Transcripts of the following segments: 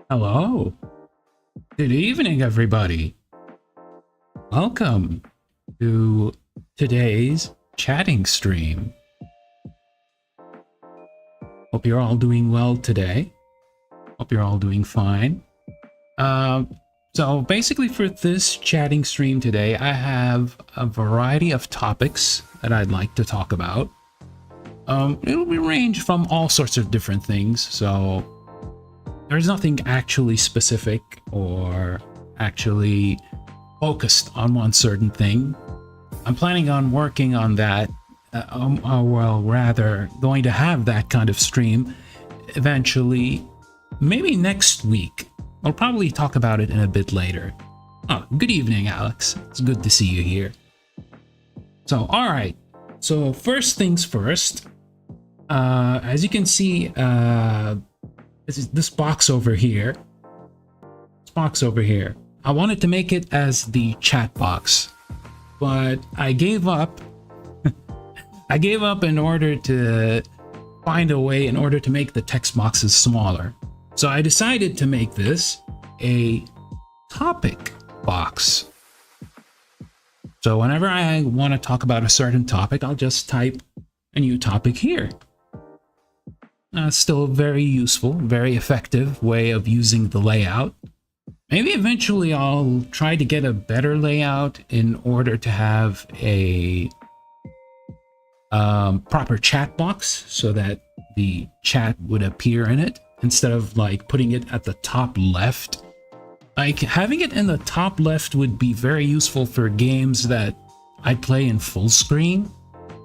Hello. Good evening, everybody. Welcome to today's chatting stream. Hope you're all doing well today. Hope you're all doing fine. So basically for this chatting stream today, I have a variety of topics that I'd like to talk about. It'll be range from all sorts of different things, so there's nothing actually specific or actually focused on one certain thing. I'm planning on working on that, well, rather going to have that kind of stream eventually, maybe next week. I'll probably talk about it in a bit later. Oh, good evening, Alex. It's good to see you here. So, alright. So, first things first. As you can see, this box over here. This box over here. I wanted to make it as the chat box, but I gave up. I gave up in order to find a way in order to make the text boxes smaller. So I decided to make this a topic box. So whenever I want to talk about a certain topic, I'll just type a new topic here. Still a very useful, very effective way of using the layout. Maybe eventually I'll try to get a better layout in order to have a proper chat box so that the chat would appear in it instead of like putting it at the top left. Like having it in the top left would be very useful for games that I play in full screen,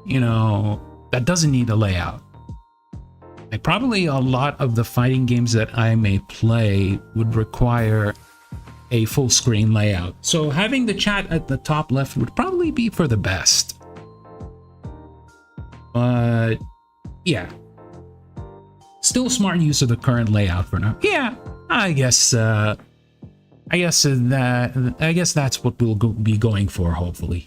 you know, that doesn't need a layout. Like probably a lot of the fighting games that I may play would require a full screen layout. So having the chat at the top left would probably be for the best. But yeah, still smart use of the current layout for now. Yeah, I guess that's what we'll be going for, hopefully.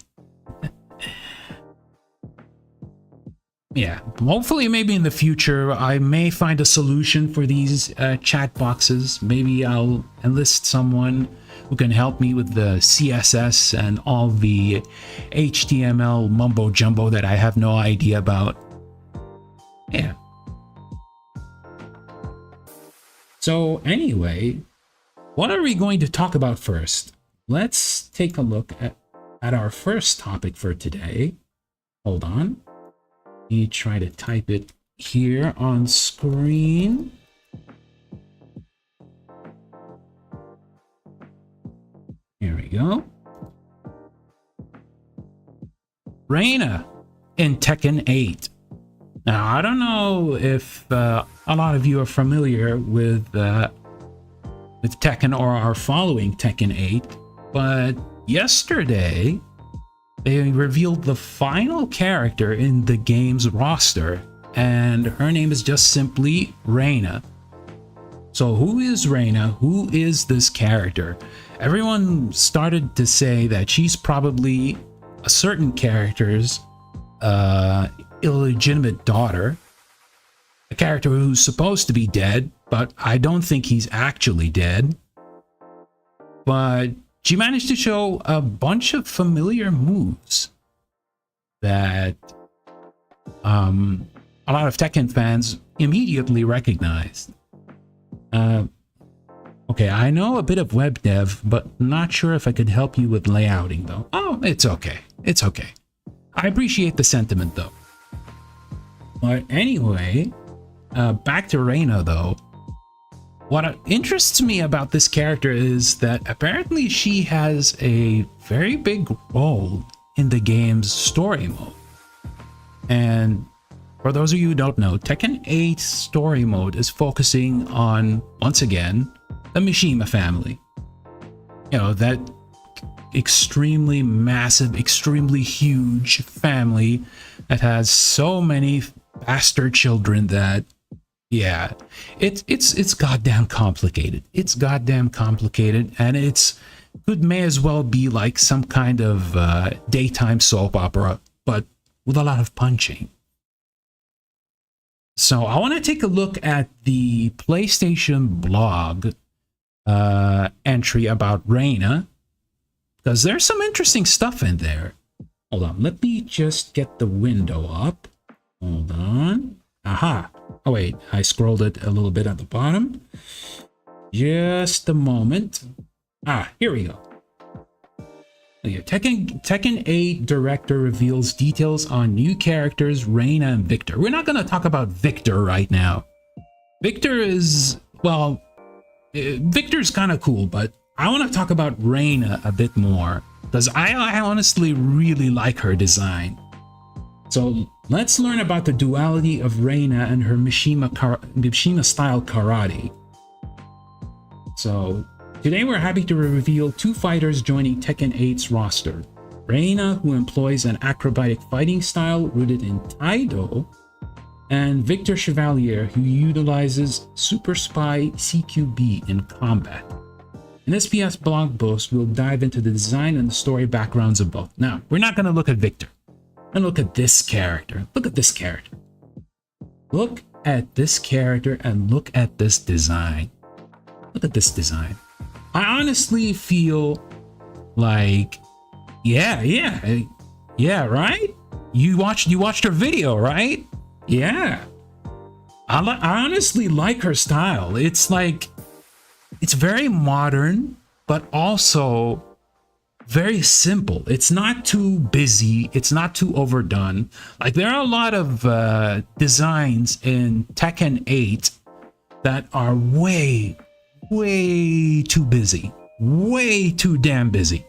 Yeah, hopefully maybe in the future I may find a solution for these chat boxes. Maybe I'll enlist someone who can help me with the CSS and all the HTML mumbo jumbo that I have no idea about. Yeah. So anyway, what are we going to talk about first? Let's take a look at our first topic for today. Hold on. Let me try to type it here on screen. Here we go. Reina in Tekken 8. Now, I don't know if a lot of you are familiar with Tekken or are following Tekken 8, but yesterday they revealed the final character in the game's roster, and her name is just simply Reina. So who is Reina? Who is this character? Everyone started to say that she's probably a certain character's illegitimate daughter, a character who's supposed to be dead, but I don't think he's actually dead. But she managed to show a bunch of familiar moves that a lot of Tekken fans immediately recognized. Okay, I know a bit of web dev, but not sure if I could help you with layouting though. Oh, it's okay. It's okay. I appreciate the sentiment though. But anyway, back to Reina though. What interests me about this character is that apparently she has a very big role in the game's story mode. And for those of you who don't know, Tekken 8 story mode is focusing on, once again, the Mishima family. You know, that extremely massive, extremely huge family that has so many bastard children that, yeah, it's goddamn complicated. It's goddamn complicated, and it may as well be like some kind of daytime soap opera, but with a lot of punching. So I want to take a look at the PlayStation blog entry about Reina, because there's some interesting stuff in there. Hold on, let me just get the window up. Hold on. Aha. Oh wait, I scrolled it a little bit at the bottom. Just a moment. Ah, here we go. Okay, Tekken 8 director reveals details on new characters Reina and Victor. We're not going to talk about Victor right now. Victor is, well, Victor's kind of cool, but I want to talk about Reina a bit more because I honestly really like her design. So let's learn about the duality of Reina and her Mishima style karate. So today we're happy to reveal two fighters joining Tekken 8's roster. Reina, who employs an acrobatic fighting style rooted in Taido, and Victor Chevalier, who utilizes Super Spy CQB in combat. In this PS blog post, we'll dive into the design and the story backgrounds of both. Now, we're not going to look at Victor. And look at this character. Look at this character. Look at this character and look at this design. Look at this design. I honestly feel like, yeah, right? You watched her video, right? Yeah. I honestly like her style. It's like, it's very modern, but also very simple. It's not too busy. It's not too overdone. Like, there are a lot of designs in Tekken 8 that are way too busy. Way too damn busy.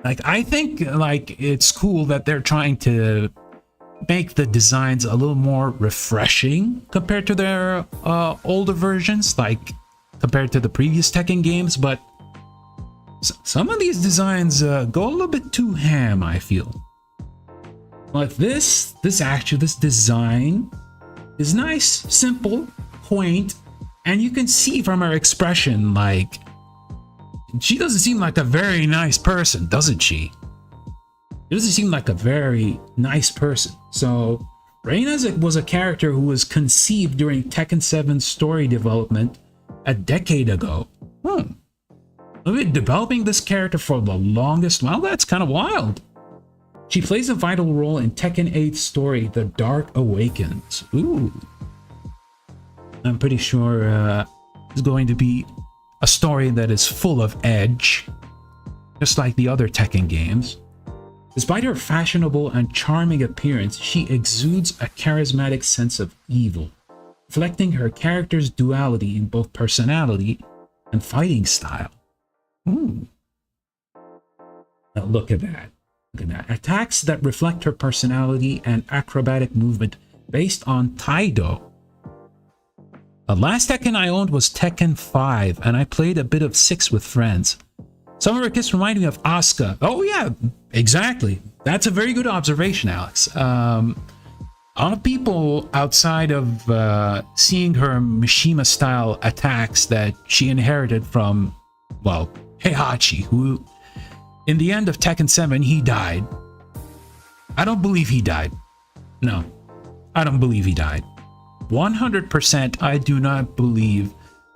Like, I think, like, it's cool that they're trying to make the designs a little more refreshing compared to their older versions, like compared to the previous Tekken games, but some of these designs go a little bit too ham, I feel. Like this design is nice, simple, quaint, and you can see from her expression, like, she doesn't seem like a very nice person, doesn't she? It doesn't seem like a very nice person. So Reina was a character who was conceived during Tekken 7's story development a decade ago. I've been developing this character for the longest. Well, that's kind of wild. She plays a vital role in Tekken 8's story, The Dark Awakens. Ooh. I'm pretty sure it's going to be a story that is full of edge, just like the other Tekken games. Despite her fashionable and charming appearance, she exudes a charismatic sense of evil, reflecting her character's duality in both personality and fighting style. Ooh. Now look at that. Look at that. Attacks that reflect her personality and acrobatic movement based on Taido. The last Tekken I owned was Tekken 5, and I played a bit of 6 with friends. Some of her kits remind me of Asuka. Oh yeah, exactly. That's a very good observation, Alex. A lot of people, outside of seeing her Mishima-style attacks that she inherited from, well, Heihachi, who, in the end of Tekken 7, he died. I don't believe he died. No, I don't believe he died. 100% I do not believe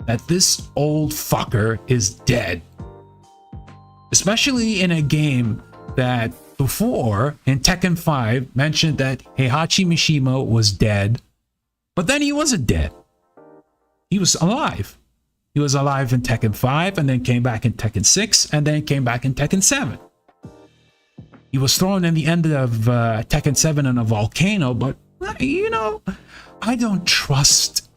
that this old fucker is dead. Especially in a game that before, in Tekken 5, mentioned that Heihachi Mishima was dead, but then he wasn't dead. He was alive. He was alive in Tekken 5, and then came back in Tekken 6, and then came back in Tekken 7. He was thrown in the end of Tekken 7 in a volcano, but, you know, I don't trust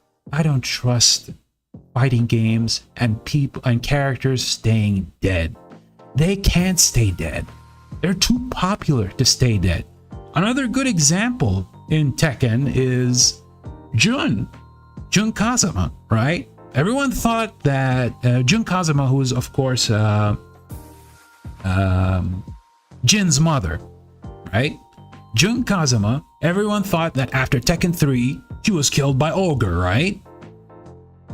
fighting games and people and characters staying dead. They can't stay dead. They're too popular to stay dead. Another good example in Tekken is Jun Kazama, right? Everyone thought that Jun Kazama, who is of course Jin's mother, right? Jun Kazama, everyone thought that after Tekken 3, she was killed by Ogre, right?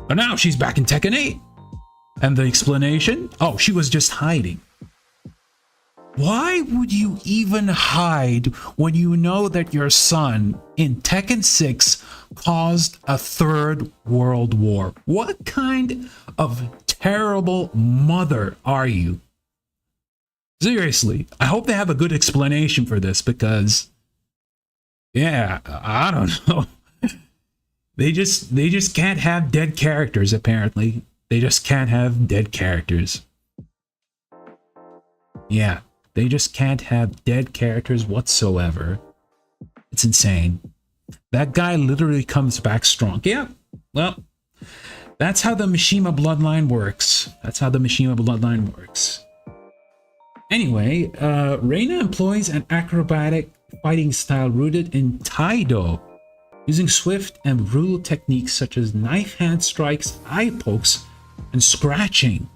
But now she's back in Tekken 8. And the explanation? Oh, she was just hiding. Why would you even hide when you know that your son in Tekken 6 caused a third world war? What kind of terrible mother are you? Seriously, I hope they have a good explanation for this because, yeah, I don't know. They just can't have dead characters, apparently. They just can't have dead characters. Yeah, they just can't have dead characters whatsoever. It's insane. That guy literally comes back strong. Yeah, well, that's how the Mishima bloodline works. That's how the Mishima bloodline works. Anyway, Reina employs an acrobatic fighting style rooted in Taido, using swift and brutal techniques such as knife hand strikes, eye pokes, and scratching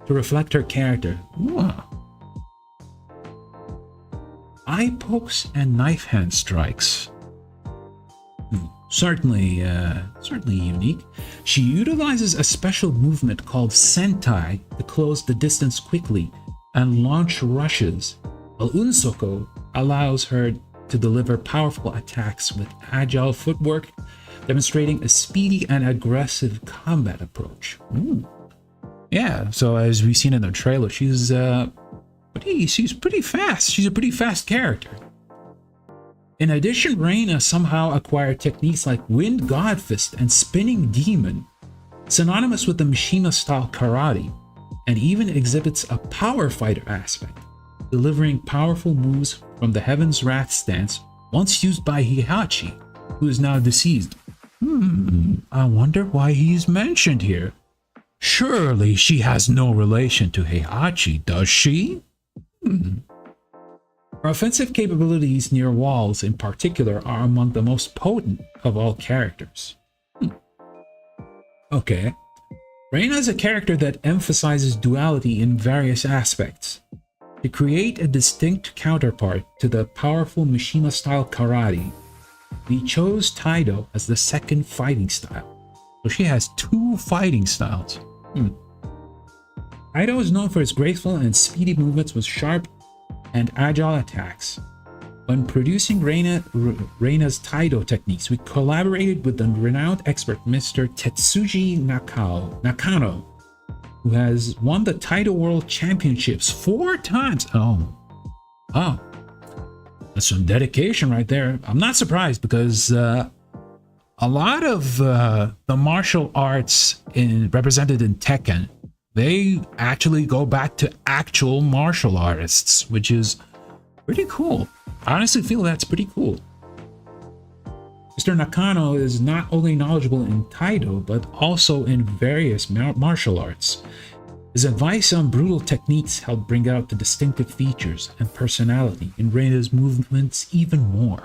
to reflect her character. Ooh. Eye pokes and knife hand strikes. Certainly unique. She utilizes a special movement called Sentai to close the distance quickly and launch rushes, while Unsoko allows her to deliver powerful attacks with agile footwork, demonstrating a speedy and aggressive combat approach. Yeah, so as we've seen in the trailer, she's pretty fast. She's a pretty fast character. In addition, Reina somehow acquired techniques like Wind God Fist and Spinning Demon, synonymous with the Mishima-style karate, and even exhibits a power fighter aspect, delivering powerful moves from the Heaven's Wrath stance once used by Heihachi, who is now deceased. I wonder why he's mentioned here. Surely she has no relation to Heihachi, does she? Her offensive capabilities near walls in particular are among the most potent of all characters. Okay. Reina is a character that emphasizes duality in various aspects. To create a distinct counterpart to the powerful Mishima-style karate, we chose Taido as the second fighting style. So she has two fighting styles. Taido is known for his graceful and speedy movements with sharp and agile attacks. When producing Reina's Taido techniques, we collaborated with the renowned expert Mr. Tetsuji Nakano, who has won the Taido World Championships 4 times. Oh, that's some dedication right there. I'm not surprised because a lot of the martial arts represented in Tekken, they actually go back to actual martial artists, which is pretty cool. I honestly feel that's pretty cool. Mr. Nakano is not only knowledgeable in Taido, but also in various martial arts. His advice on brutal techniques helped bring out the distinctive features and personality in Reina's movements even more.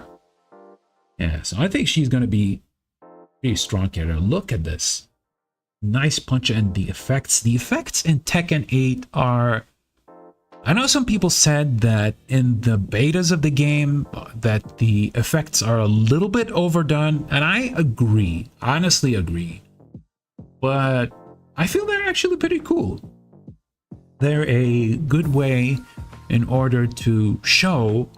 Yeah, so I think she's going to be a pretty strong character. Look at this. Nice punch, and the effects. The effects in Tekken 8 are... I know some people said that in the betas of the game that the effects are a little bit overdone, and I agree. Honestly agree. But I feel they're actually pretty cool. They're a good way in order to show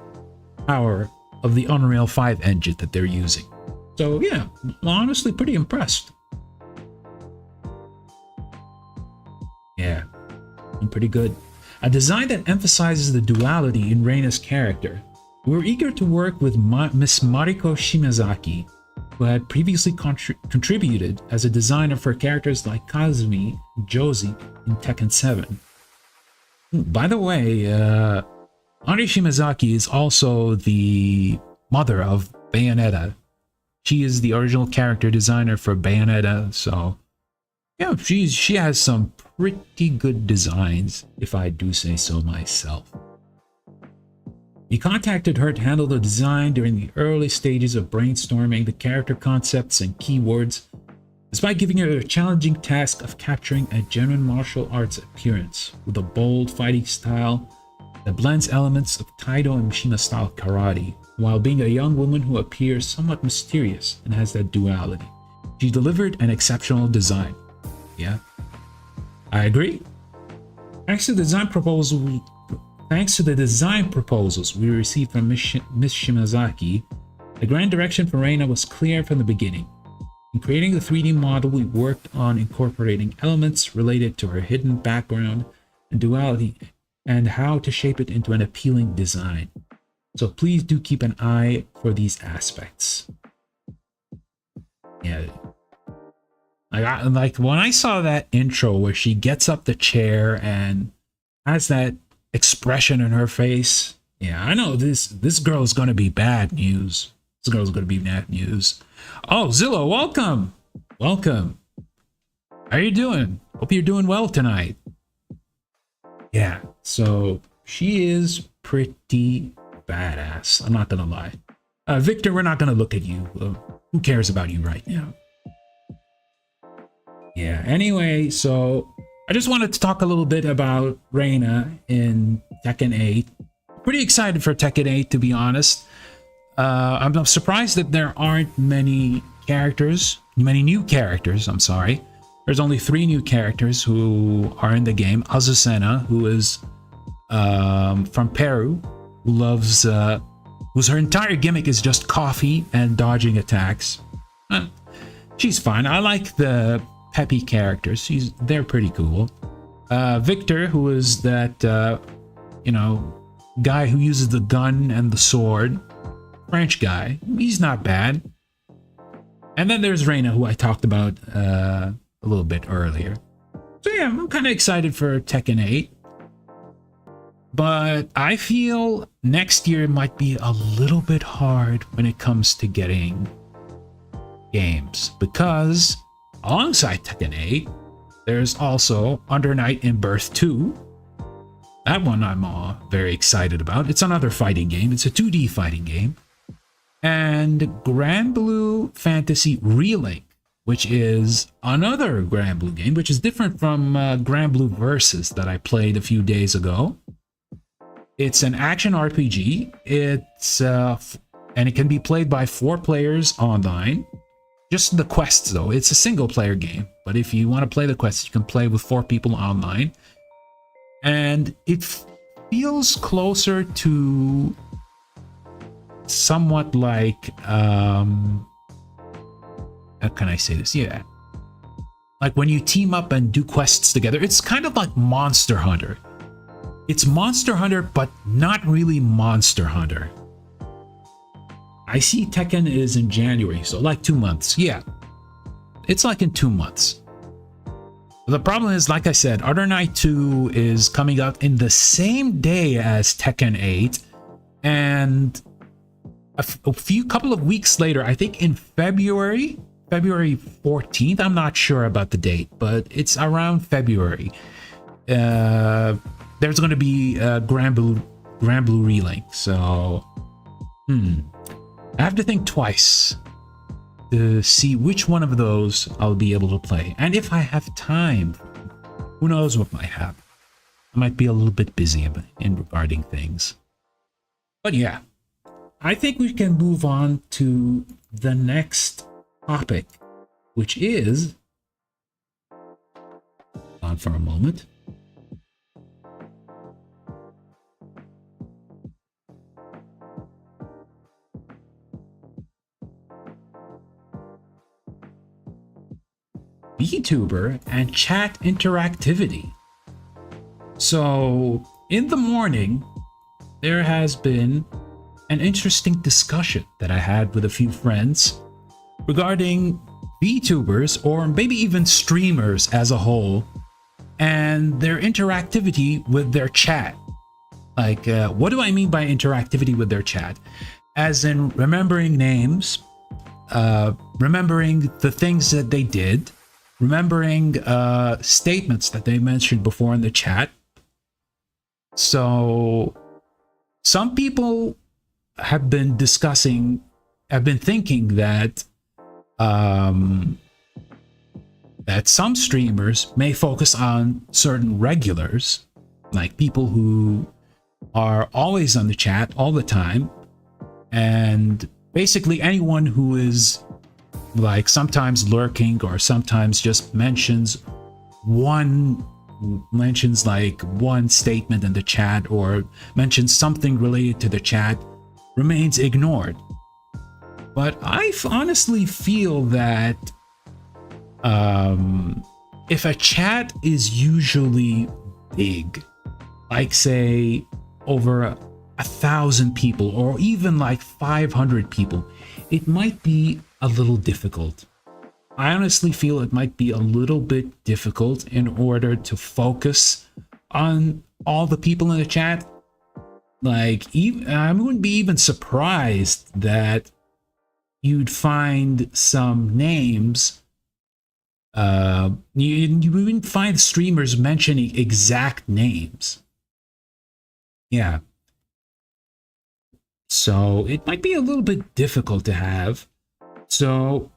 power of the Unreal 5 engine that they're using. So yeah, I'm honestly pretty impressed. Yeah, I'm pretty good. A design that emphasizes the duality in Reina's character. We're eager to work with Miss Mariko Shimazaki, who had previously contributed as a designer for characters like Kazumi and Josie in Tekken 7. By the way, Ari Shimazaki is also the mother of Bayonetta. She is the original character designer for Bayonetta, so yeah, she has some pretty good designs, if I do say so myself. We contacted her to handle the design during the early stages of brainstorming the character concepts and keywords, despite giving her a challenging task of capturing a genuine martial arts appearance with a bold fighting style that blends elements of Taido and Mishima-style karate, while being a young woman who appears somewhat mysterious and has that duality. She delivered an exceptional design. Yeah, I agree. Thanks to the design proposals we received from Miss Shimazaki, the grand direction for Reina was clear from the beginning. In creating the 3D model, we worked on incorporating elements related to her hidden background and duality, and how to shape it into an appealing design. So please do keep an eye for these aspects. Yeah. Like when I saw that intro where she gets up the chair and has that expression in her face. Yeah, I know this girl is gonna be bad news. This girl's gonna be bad news. Oh, Zilla, welcome. Welcome. How you doing? Hope you're doing well tonight. Yeah, so she is pretty badass. I'm not gonna lie. Victor, we're not gonna look at you. Who cares about you right now? Yeah, anyway, so I just wanted to talk a little bit about Reina in Tekken 8. Pretty excited for Tekken 8, to be honest. I'm surprised that there aren't many new characters, I'm sorry. There's only 3 new characters who are in the game. Azucena, who is from Peru, who loves, whose her entire gimmick is just coffee and dodging attacks. She's fine. I like the peppy characters. They're pretty cool. Victor, who is that, you know, guy who uses the gun and the sword. French guy. He's not bad. And then there's Reina, who I talked about a little bit earlier. So yeah, I'm kind of excited for Tekken 8. But I feel next year might be a little bit hard when it comes to getting games. Because alongside Tekken 8, there's also Under Night in Birth 2. That one I'm very excited about. It's another fighting game. It's a 2D fighting game. And Grand Blue Fantasy Relink, which is another Grand Blue game, which is different from Grand Blue Versus that I played a few days ago. It's an action RPG. It's and it can be played by 4 players online. Just the quests, though. It's a single-player game, but if you want to play the quests, you can play with 4 people online. And it feels closer to somewhat like, how can I say this? Yeah. Like when you team up and do quests together, it's kind of like Monster Hunter. It's Monster Hunter, but not really Monster Hunter. I see Tekken is in January, so like 2 months. Yeah, it's like in 2 months. The problem is, like I said, Under Night 2 is coming out in the same day as Tekken 8, and a couple of weeks later, I think in February 14th. I'm not sure about the date, but it's around February. There's going to be Grand Blue Relink, so I have to think twice to see which one of those I'll be able to play. And if I have time, who knows what might happen. I might be a little bit busy in regarding things. But yeah, I think we can move on to the next topic, which is... Hold on for a moment. VTuber and chat interactivity. So in the morning, there has been an interesting discussion that I had with a few friends regarding VTubers, or maybe even streamers as a whole, and their interactivity with their chat. Like, what do I mean by interactivity with their chat? As in remembering names, remembering the things that they did, remembering statements that they mentioned before in the chat. So some people have been thinking that that some streamers may focus on certain regulars, like people who are always on the chat all the time, and basically anyone who is like sometimes lurking or sometimes just mentions like one statement in the chat or mentions something related to the chat remains ignored. But I honestly feel that if a chat is usually big, like say over 1,000 people or even like 500 people, it might be a little difficult. I honestly feel it might be a little bit difficult in order to focus on all the people in the chat, like, I wouldn't be even surprised that you'd find some names. You wouldn't find streamers mentioning exact names. Yeah. So it might be a little bit difficult to have. So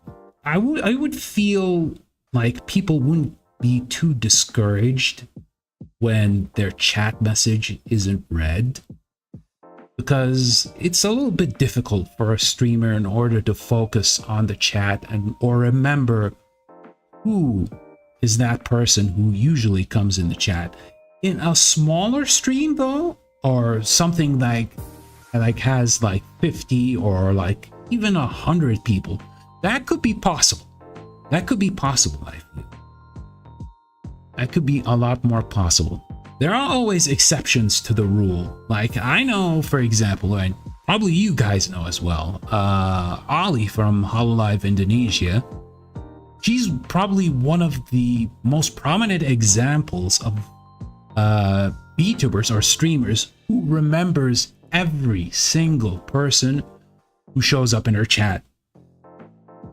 I would feel like people wouldn't be too discouraged when their chat message isn't read, because it's a little bit difficult for a streamer in order to focus on the chat and or remember who is that person who usually comes in the chat. In a smaller stream though, or something like has like 50 or like even 100 people, that could be possible. That could be possible, I feel. That could be a lot more possible. There are always exceptions to the rule. Like, I know, for example, and probably you guys know as well, Ali from Hololive Indonesia, she's probably one of the most prominent examples of VTubers or streamers who remembers every single person who shows up in her chat.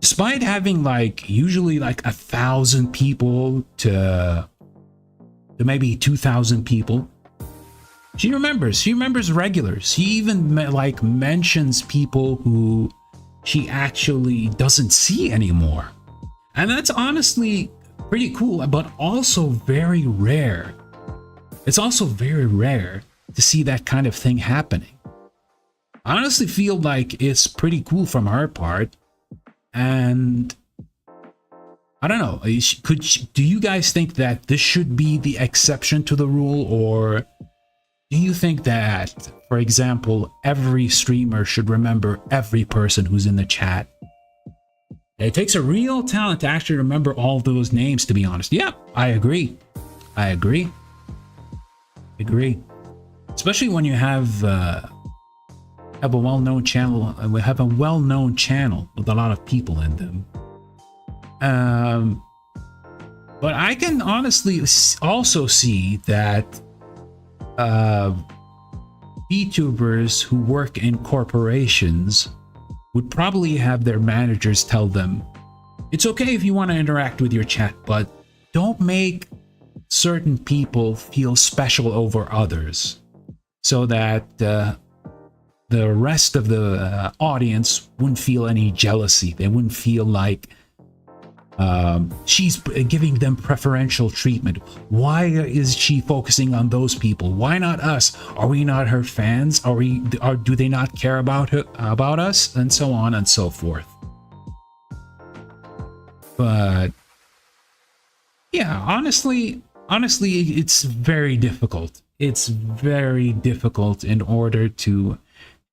Despite having like usually like 1,000 people to maybe 2,000 people, she remembers regulars. She even like mentions people who she actually doesn't see anymore. And that's honestly pretty cool, but also very rare. It's also very rare to see that kind of thing happening. I honestly feel like it's pretty cool from her part. And I don't know, do you guys think that this should be the exception to the rule, or do you think that, for example, every streamer should remember every person who's in the chat? It takes a real talent to actually remember all those names, to be honest. Yeah, I agree. I agree. Especially when you have a well-known channel. We have a well-known channel with a lot of people in them. But I can honestly also see that VTubers who work in corporations would probably have their managers tell them, it's okay if you want to interact with your chat, but don't make certain people feel special over others, so that the rest of the audience wouldn't feel any jealousy. They wouldn't feel like she's giving them preferential treatment. Why is she focusing on those people? Why not us? Are we not her fans? Do they not care about us? And so on and so forth. But yeah, honestly, it's very difficult. It's very difficult in order to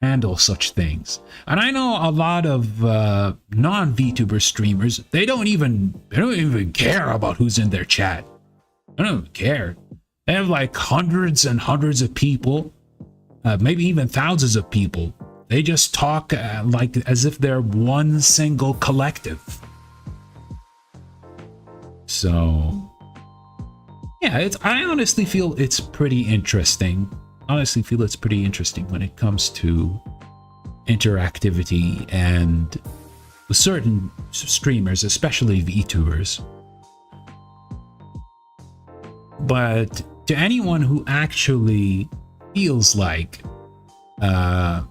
handle such things. And I know a lot of non-VTuber streamers, they don't even care about who's in their chat. They don't care. They have like hundreds and hundreds of people, maybe even thousands of people. They just talk like as if they're one single collective. So yeah, I honestly feel it's pretty interesting. When it comes to interactivity and with certain streamers, especially VTubers. But to anyone who actually feels like a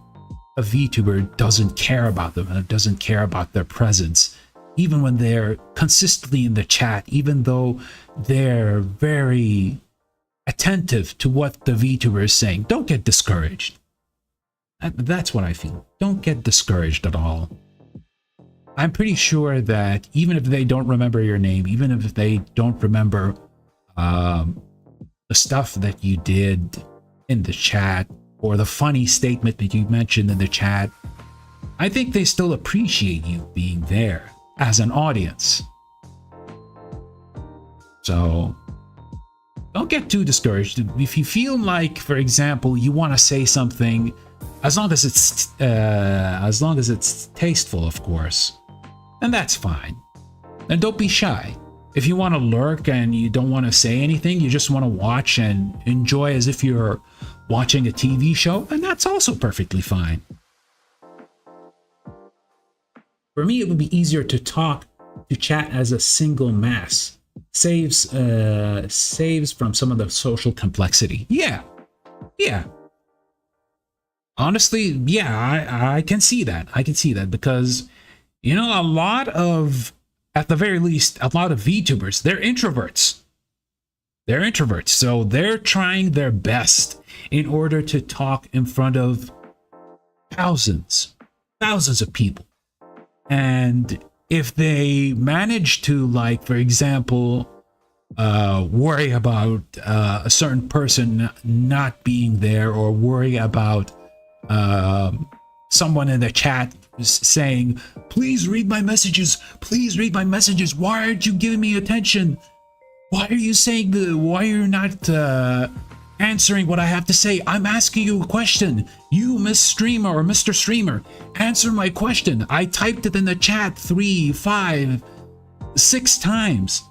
VTuber doesn't care about them and doesn't care about their presence, even when they're consistently in the chat, even though they're very attentive to what the VTuber is saying, don't get discouraged. That's what I feel. Don't get discouraged at all. I'm pretty sure that even if they don't remember your name, even if they don't remember the stuff that you did in the chat or the funny statement that you mentioned in the chat, I think they still appreciate you being there as an audience. So don't get too discouraged. If you feel like, for example, you want to say something, as long as it's tasteful, of course, then that's fine. And don't be shy. if you want to lurk and you don't want to say anything, you just want to watch and enjoy as if you're watching a TV show, and that's also perfectly fine. For me, it would be easier to chat as a single mass. Saves from some of the social complexity. Yeah. Honestly, yeah, I can see that. I can see that because, you know, at the very least, a lot of VTubers, they're introverts. They're introverts, so they're trying their best in order to talk in front of thousands of people. And if they manage to, like, for example, worry about a certain person not being there, or worry about someone in the chat saying, please read my messages, why aren't you giving me attention, why are you not answering what I have to say, I'm asking you a question, you Miss Streamer or Mr. Streamer, answer my question, I typed it in the chat 3, 5, 6 times.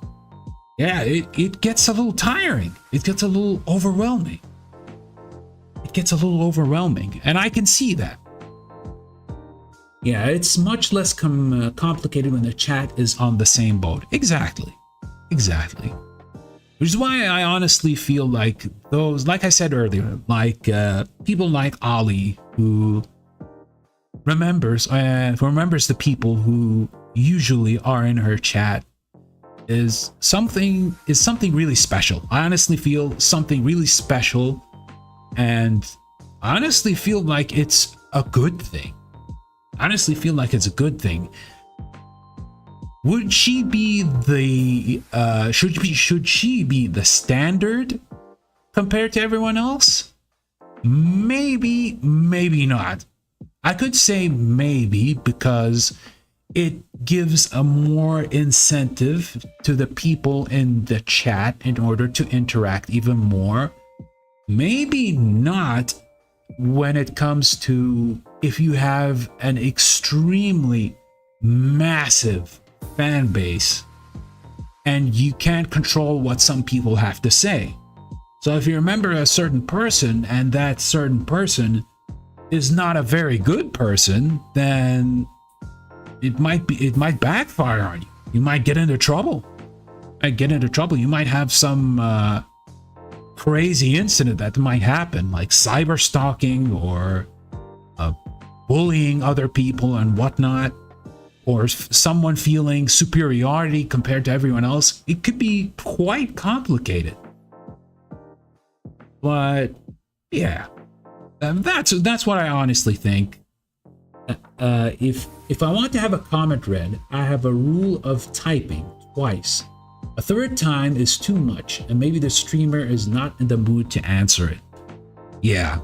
Yeah, it gets a little tiring, it gets a little overwhelming. And I can see that. Yeah, it's much less complicated when the chat is on the same boat. Exactly. Which is why I honestly feel like those, like I said earlier, like people like Ali, who remembers the people who usually are in her chat, is something really special. I honestly feel something really special, and I honestly feel like it's a good thing. Would she be the should she be the standard compared to everyone else? Maybe not. I could say maybe because it gives a more incentive to the people in the chat in order to interact even more. Maybe not when it comes to if you have an extremely massive fan base and you can't control what some people have to say. So if you remember a certain person and that certain person is not a very good person, then it might backfire on you. You might get into trouble. You might have some crazy incident that might happen, like cyber stalking or bullying other people and whatnot, or someone feeling superiority compared to everyone else. It could be quite complicated. But yeah, that's what I honestly think. If I want to have a comment read, I have a rule of typing twice. A third time is too much, and maybe the streamer is not in the mood to answer it. Yeah,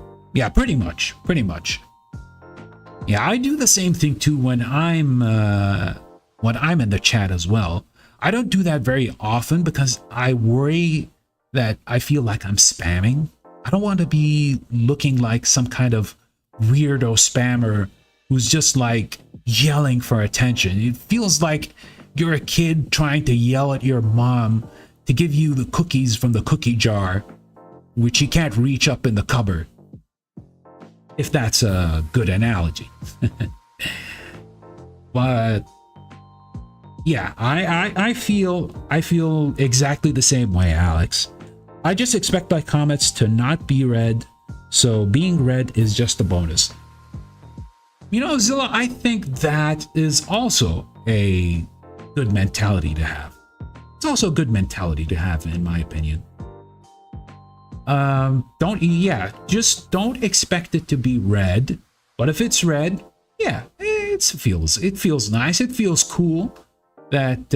pretty much. Yeah, I do the same thing too when I'm in the chat as well. I don't do that very often because I worry that I feel like I'm spamming. I don't want to be looking like some kind of weirdo spammer who's just like yelling for attention. It feels like you're a kid trying to yell at your mom to give you the cookies from the cookie jar, which you can't reach up in the cupboard. If that's a good analogy. But yeah, I feel exactly the same way, Alex. I just expect my comments to not be read, so being read is just a bonus. You know, Zilla, I think that is also a good mentality to have. It's also a good mentality to have, in my opinion. Just don't expect it to be read, but if it's read, yeah, it feels nice. It feels cool that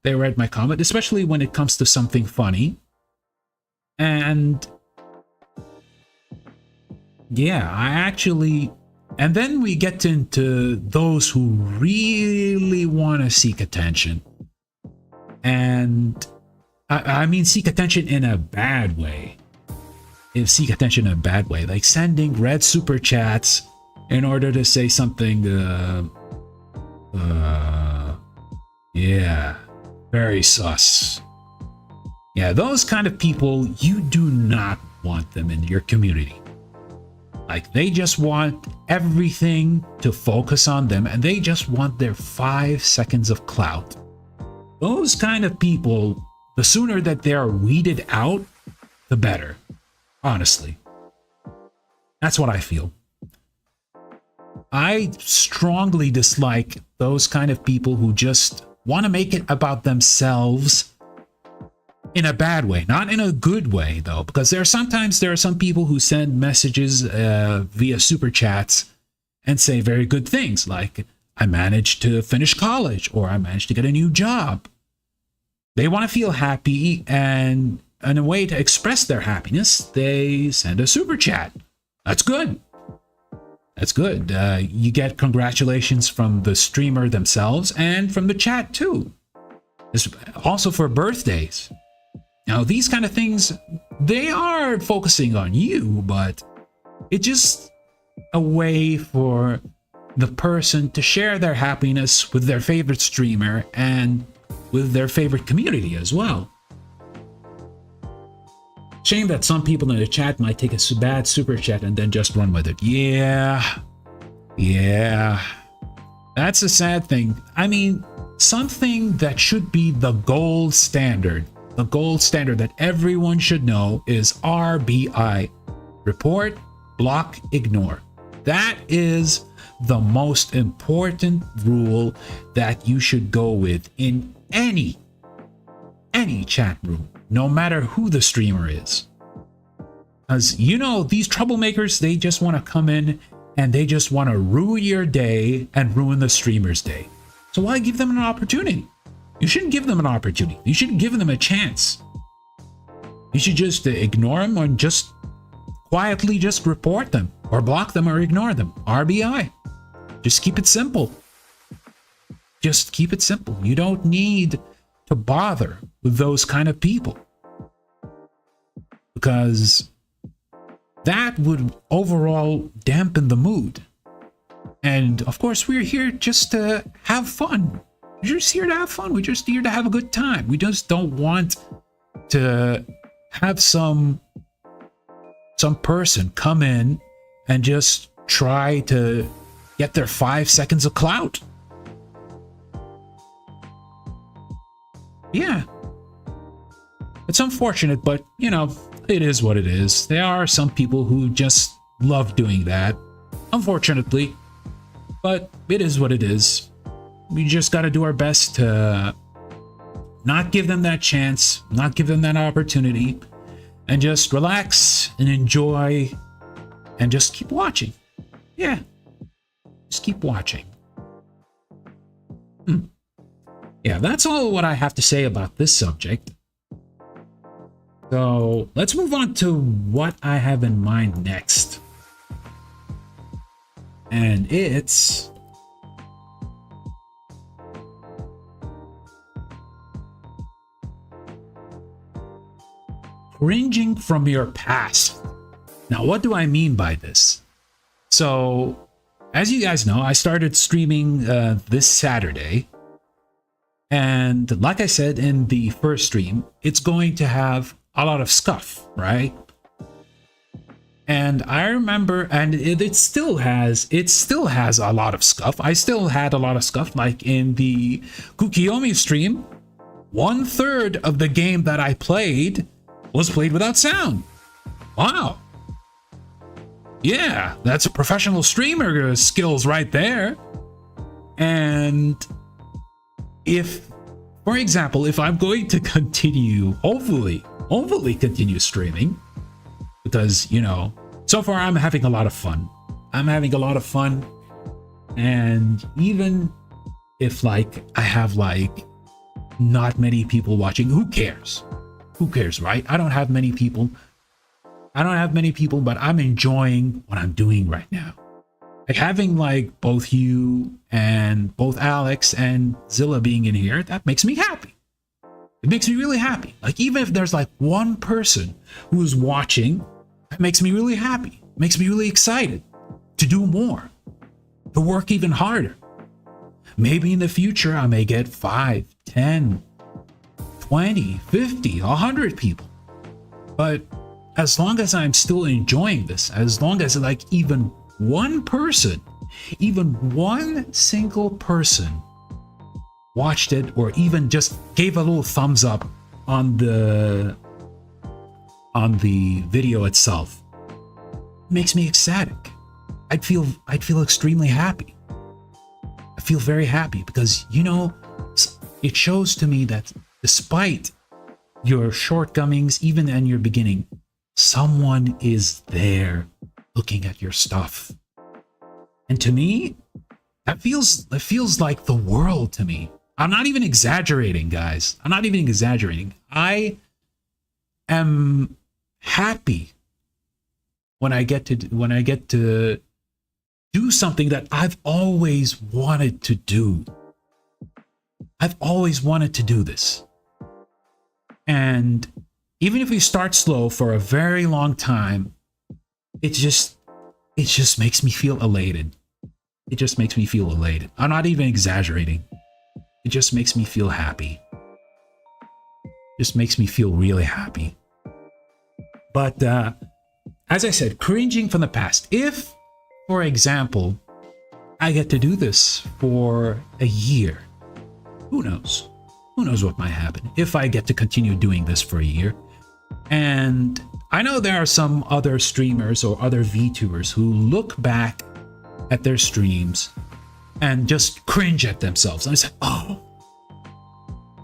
they read my comment, especially when it comes to something funny. And yeah, and then we get into those who really want to seek attention. And I mean, seek attention in a bad way. Like sending red super chats in order to say something, Very sus. Yeah, those kind of people, you do not want them in your community. Like, they just want everything to focus on them, and they just want their 5 seconds of clout. Those kind of people, the sooner that they're weeded out, the better. Honestly. That's what I feel. I strongly dislike those kind of people who just want to make it about themselves in a bad way, not in a good way though, because there are some people who send messages via super chats and say very good things like, I managed to finish college, or I managed to get a new job. They want to feel happy, and in a way to express their happiness, they send a super chat. That's good. That's good. You get congratulations from the streamer themselves and from the chat too. It's also for birthdays. Now, these kind of things, they are focusing on you, but it's just a way for the person to share their happiness with their favorite streamer and with their favorite community as well. Shame that some people in the chat might take a bad super chat and then just run with it. Yeah. That's a sad thing. I mean, something that should be the gold standard that everyone should know is RBI. Report, block, ignore. That is the most important rule that you should go with in any chat room, no matter who the streamer is. Because, you know, these troublemakers, they just want to come in and they just want to ruin your day and ruin the streamer's day. So why give them an opportunity? You shouldn't give them an opportunity. You shouldn't give them a chance. You should just ignore them, or just quietly just report them or block them or ignore them. RBI. Just keep it simple. Just keep it simple. You don't need to bother with those kind of people, because that would overall dampen the mood. And of course, we're here just to have fun. We're just here to have fun. We're just here to have a good time. We just don't want to have some person come in and just try to get their 5 seconds of clout. Yeah. It's unfortunate, but, you know, it is what it is. There are some people who just love doing that, unfortunately. But it is what it is. We just got to do our best to not give them that chance, not give them that opportunity, and just relax and enjoy and just keep watching. Yeah. Just keep watching. Yeah, that's all what I have to say about this subject. So let's move on to what I have in mind next. And it's cringing from your past. Now, what do I mean by this? So, as you guys know, I started streaming this Saturday. And like I said in the first stream, it's going to have a lot of scuff, right? And I remember, and it still has a lot of scuff. I still had a lot of scuff, like in the Kukiyomi stream. 1/3 of the game that I played was played without sound. Wow. Yeah, that's a professional streamer skills right there. And if, for example, if I'm going to continue, hopefully continue streaming, because, you know, so far I'm having a lot of fun. And even if, like, I have, like, not many people watching, who cares? Who cares, right? I don't have many people, but I'm enjoying what I'm doing right now. Like, having, like, both you and both Alex and Zilla being in here, that makes me happy. It makes me really happy. Like, even if there's, like, one person who's watching, that makes me really happy. It makes me really excited to do more, to work even harder. Maybe in the future, I may get 5, 10, 20, 50, 100 people. But as long as I'm still enjoying this, as long as like even one person, even one single person watched it or even just gave a little thumbs up on the video itself, it makes me ecstatic. I'd feel extremely happy. I feel very happy because, you know, it shows to me that despite your shortcomings, even in your beginning, someone is there looking at your stuff. And to me, that feels like the world to me. I'm not even exaggerating, guys. I'm not even exaggerating. I am happy when I get to do something that I've always wanted to do. I've always wanted to do this. And even if we start slow for a very long time, it just makes me feel elated. It just makes me feel elated. I'm not even exaggerating. It just makes me feel happy. Just makes me feel really happy. But as I said, cringing from the past. If, for example, I get to do this for a year, who knows? Who knows what might happen if I get to continue doing this for a year. And I know there are some other streamers or other VTubers who look back at their streams and just cringe at themselves. And I say, oh,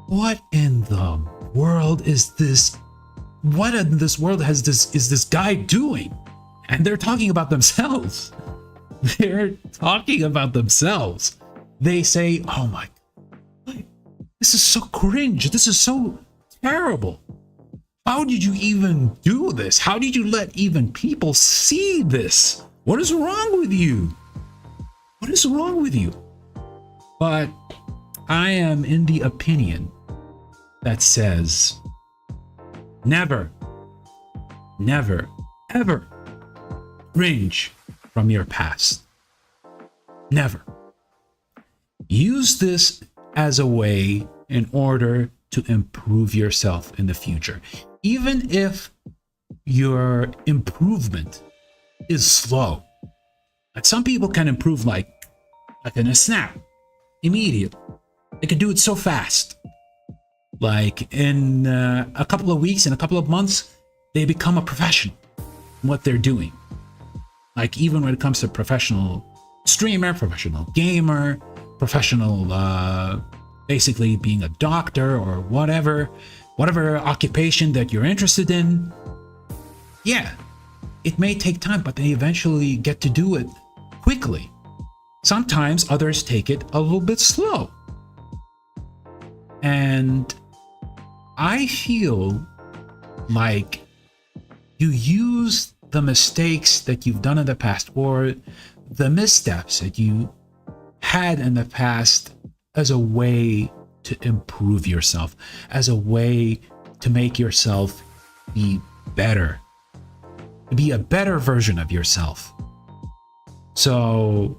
what in the world is this? What in this world is this guy doing? And they're talking about themselves. They're talking about themselves. They say, oh my God, this is so cringe. This is so terrible. How did you even do this? How did you let even people see this? What is wrong with you? What is wrong with you? But I am in the opinion that says, never, never, ever cringe from your past. Never. Use this as a way in order to improve yourself in the future. Even if your improvement is slow. Like some people can improve like in a snap, immediately. They can do it so fast. Like in a couple of weeks, in a couple of months, they become a professional in what they're doing. Like even when it comes to professional streamer, professional gamer, professional basically being a doctor or whatever occupation that you're interested in. Yeah, it may take time, but they eventually get to do it quickly. Sometimes others take it a little bit slow. And I feel like you use the mistakes that you've done in the past or the missteps that you had in the past as a way to improve yourself, as a way to make yourself be better, to be a better version of yourself. So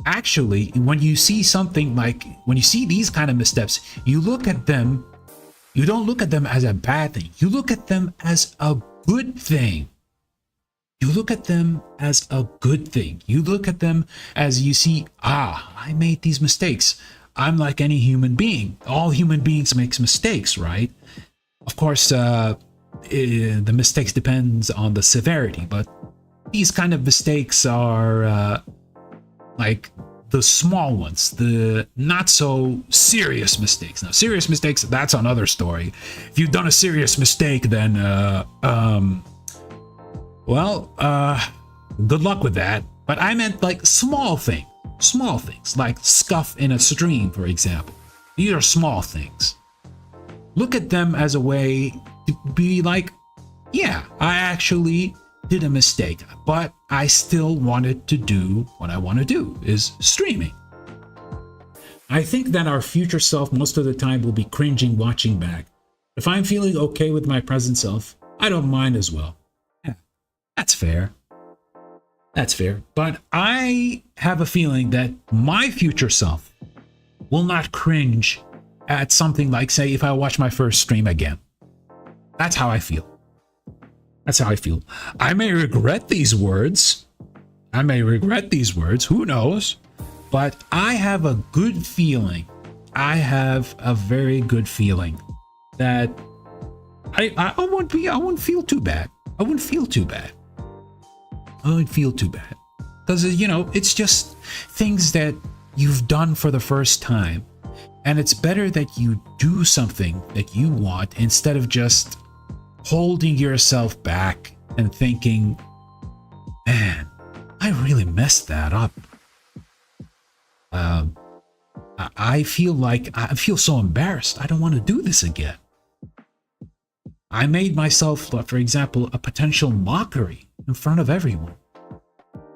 actually, when you see something like, when you see these kind of missteps, you look at them, you don't look at them as a bad thing. You look at them as a good thing. You look at them as a good thing. You look at them as you see, I made these mistakes. I'm like any human being. All human beings make mistakes, right? Of course, the mistakes depends on the severity, but these kind of mistakes are like the small ones, the not so serious mistakes. Now, serious mistakes, that's another story. If you've done a serious mistake, then good luck with that. But I meant like small things, like scuff in a stream, for example. These are small things. Look at them as a way to be like, yeah, I actually did a mistake, but I still wanted to do what I want to do, is streaming. I think that our future self most of the time will be cringing watching back. If I'm feeling okay with my present self, I don't mind as well. Yeah, that's fair. That's fair. But I have a feeling that my future self will not cringe at something like, say, if I watch my first stream again. That's how I feel. That's how I feel. I may regret these words. Who knows? But I have a good feeling. I have a very good feeling that I won't feel too bad. I wouldn't feel too bad. Because, you know, it's just things that you've done for the first time. And it's better that you do something that you want instead of just holding yourself back and thinking, man, I really messed that up. I feel so embarrassed. I don't want to do this again. I made myself, for example, a potential mockery in front of everyone.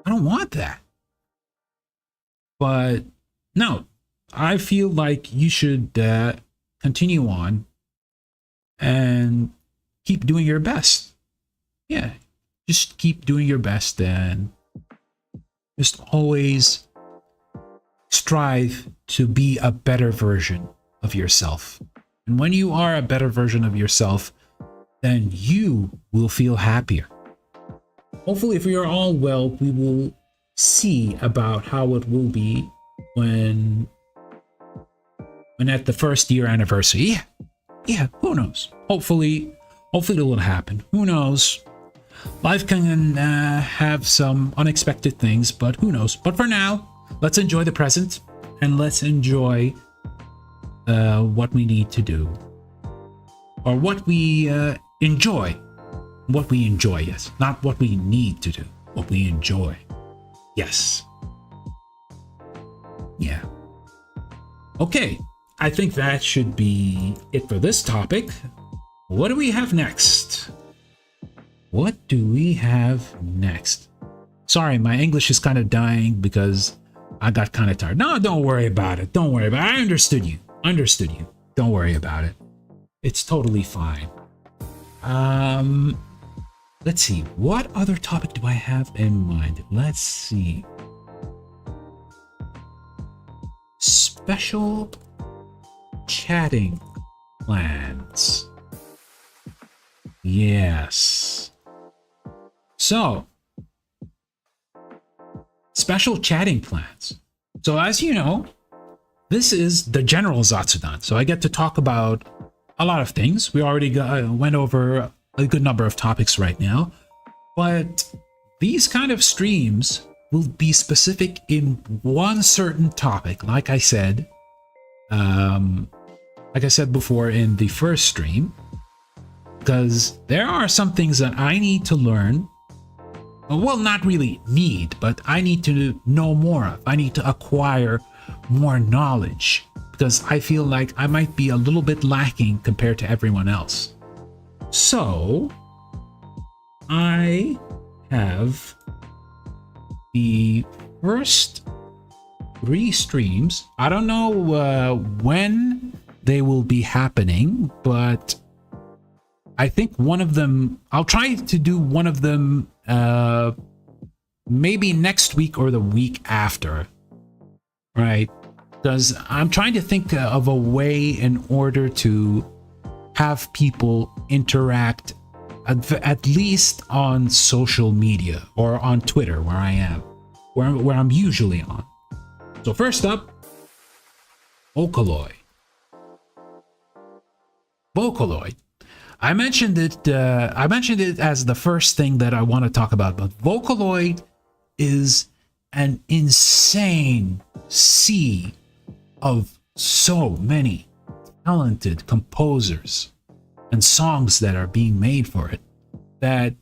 I don't want that. But no, I feel like you should continue on and keep doing your best. Yeah, just keep doing your best and just always strive to be a better version of yourself. And when you are a better version of yourself, then you will feel happier. Hopefully, if we are all well, we will see about how it will be when at the first year anniversary. Yeah, who knows? Hopefully it will happen. Who knows? Life can have some unexpected things, but who knows? But for now, let's enjoy the present and let's enjoy what we need to do, or what we enjoy. What we enjoy, yes, not what we need to do. What we enjoy, yes. Yeah. Okay, I think that should be it for this topic. What do we have next? What do we have next? Sorry, my English is kind of dying because I got kind of tired. No, don't worry about it. Don't worry about it. I understood you. Don't worry about it. It's totally fine. Let's see. What other topic do I have in mind? Let's see. Special chatting plans. Yes. So, special chatting plans. So as you know, this is the general Zatsudan. So I get to talk about a lot of things. We already went over a good number of topics right now. But these kind of streams will be specific in one certain topic. Like I said before in the first stream, because there are some things that I need to learn. Well, not really need, but I need to know more of. I need to acquire more knowledge because I feel like I might be a little bit lacking compared to everyone else. So I have the first 3 streams. I don't know when they will be happening, but I think one of them, I'll try to do one of them maybe next week or the week after, right? Because I'm trying to think of a way in order to have people interact at least on social media or on Twitter, where I am, where I'm usually on. So first up, Vocaloid. I mentioned it as the first thing that I want to talk about, but Vocaloid is an insane sea of so many talented composers and songs that are being made for it that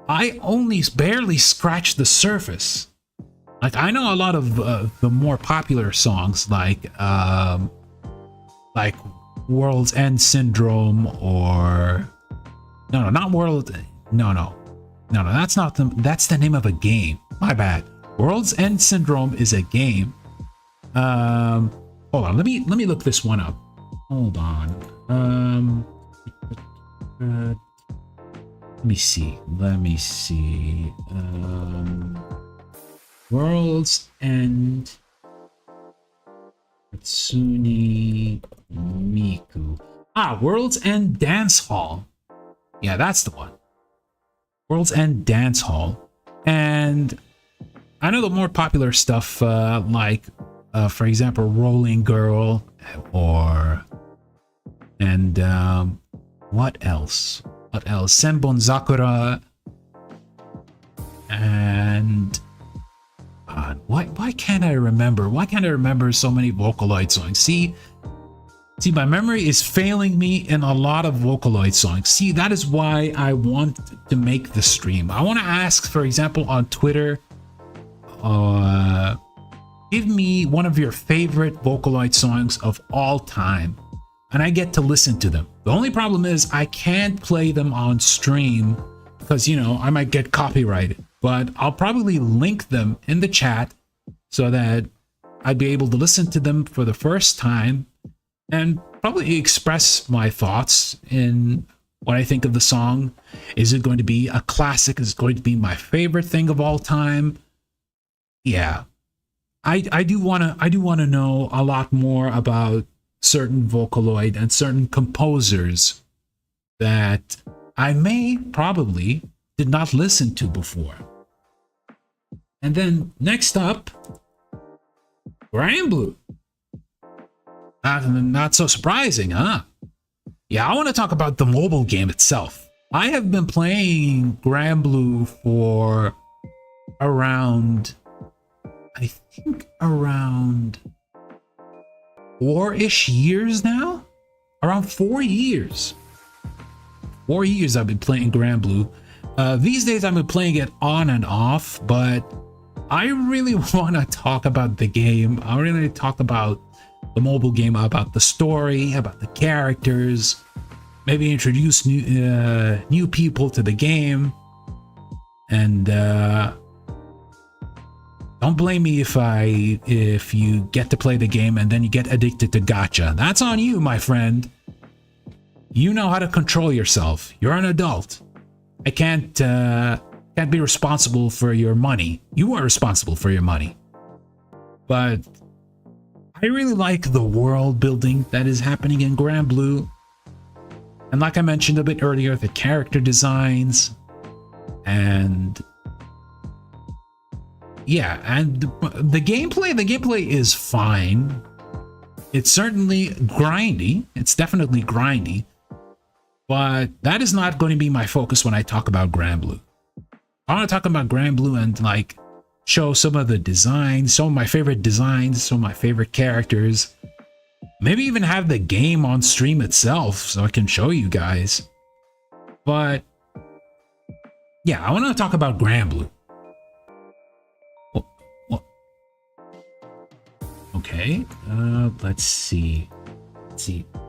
I only barely scratched the surface. Like, I know a lot of the more popular songs like World's End Syndrome, or that's the name of a game. My bad. World's End Syndrome is a game. Hold on, let me look this one up. Hold on. Let me see. World's End Hatsune Miku. Ah, World's End Dance Hall. Yeah, that's the one. World's End Dance Hall. And I know the more popular stuff, like, for example, Rolling Girl, or... And, what else? What else? Senbon Zakura. And... why can't I remember? Why can't I remember so many Vocaloid songs? See, my memory is failing me in a lot of Vocaloid songs. See, that is why I want to make the stream. I want to ask, for example, on Twitter, give me one of your favorite Vocaloid songs of all time, and I get to listen to them. The only problem is I can't play them on stream because, you know, I might get copyrighted, but I'll probably link them in the chat so that I'd be able to listen to them for the first time and probably express my thoughts in what I think of the song. Is it going to be a classic? Is it going to be my favorite thing of all time? Yeah, I do want to know a lot more about certain Vocaloid and certain composers that I may probably did not listen to before. And then next up, Granblue. Not so surprising, huh? Yeah, I want to talk about the mobile game itself. I have been playing Granblue for around, I think around 4-ish years now? Around 4 years. 4 years I've been playing Granblue. These days I've been playing it on and off, but I really want to talk about the game. I really talk about the mobile game, about the story, about the characters, maybe introduce new people to the game. And don't blame me if you get to play the game and then you get addicted to gacha. That's on you, my friend. You know how to control yourself. You're an adult. I can't be responsible for your money. You are responsible for your money. But I really like the world building that is happening in Granblue. And like I mentioned a bit earlier, the character designs and yeah, and the gameplay is fine. It's certainly grindy. It's definitely grindy. But that is not going to be my focus when I talk about Granblue. I want to talk about Granblue and like show some of the designs, some of my favorite designs, some of my favorite characters. Maybe even have the game on stream itself so I can show you guys. But yeah, I want to talk about Granblue. Okay, let's see.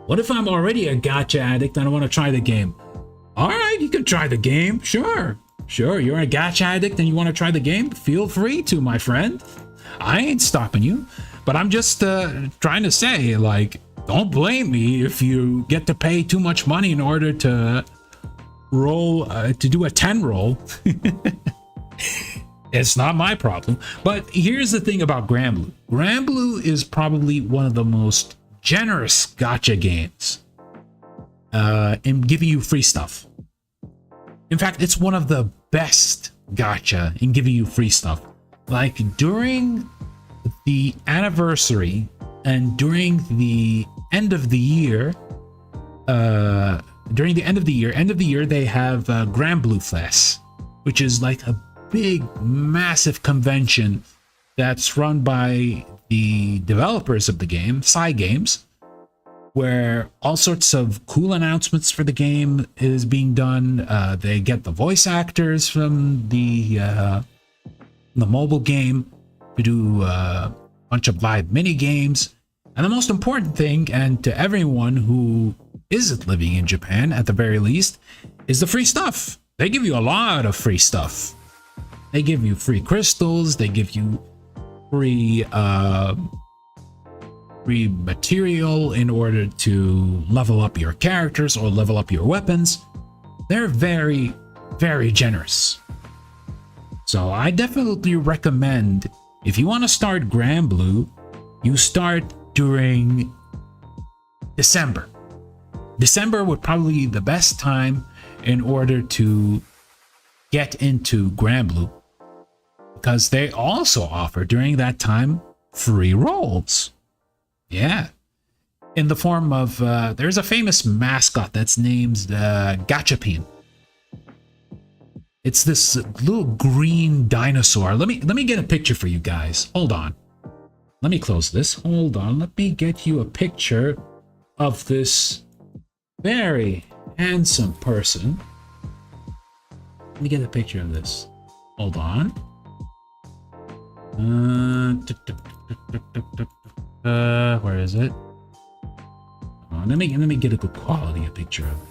What if I'm already a gacha addict and I want to try the game? All right, you can try the game. Sure, you're a gacha addict and you want to try the game? Feel free to, my friend. I ain't stopping you. But I'm just trying to say, like, don't blame me if you get to pay too much money in order to roll, to do a 10 roll. It's not my problem. But here's the thing about Granblue. Granblue is probably one of the most generous gacha games in giving you free stuff. In fact, it's one of the best gacha in giving you free stuff. Like during the anniversary and during the end of the year, they have Granblue Fest, which is like a big, massive convention that's run by the developers of the game, Cygames, where all sorts of cool announcements for the game is being done. They get the voice actors from the mobile game to do a bunch of live mini games. And the most important thing, and to everyone who isn't living in Japan at the very least, is the free stuff. They give you a lot of free stuff. They give you free crystals, they give you free material in order to level up your characters or level up your weapons. They're very, very generous. So I definitely recommend, if you want to start Granblue, you start during December. December would probably be the best time in order to get into Granblue, because they also offer during that time free rolls. Yeah. In the form of, there's a famous mascot that's named Gachapin. It's this little green dinosaur. Let me get a picture for you guys. Hold on. Let me close this. Hold on. Let me get you a picture of this very handsome person. Let me get a picture of this. Hold on. Where is it? Let me get a good quality picture of it.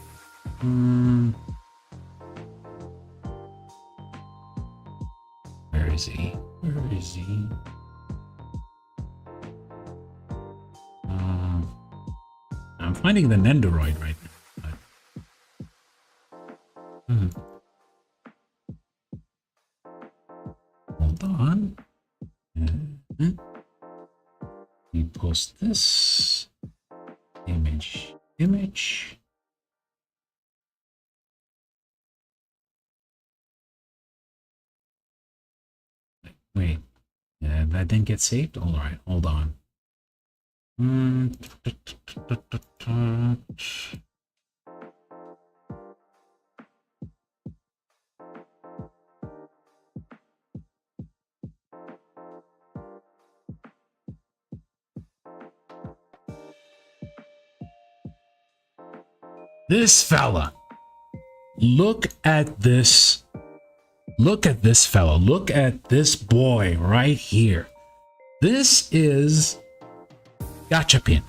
Where is he? Where is he? I'm finding the Nendoroid right now. Hold on. We post this image. Wait, that didn't get saved? All right, hold on. This fella. Look at this. Look at this fella. Look at this boy right here. This is Gachapin.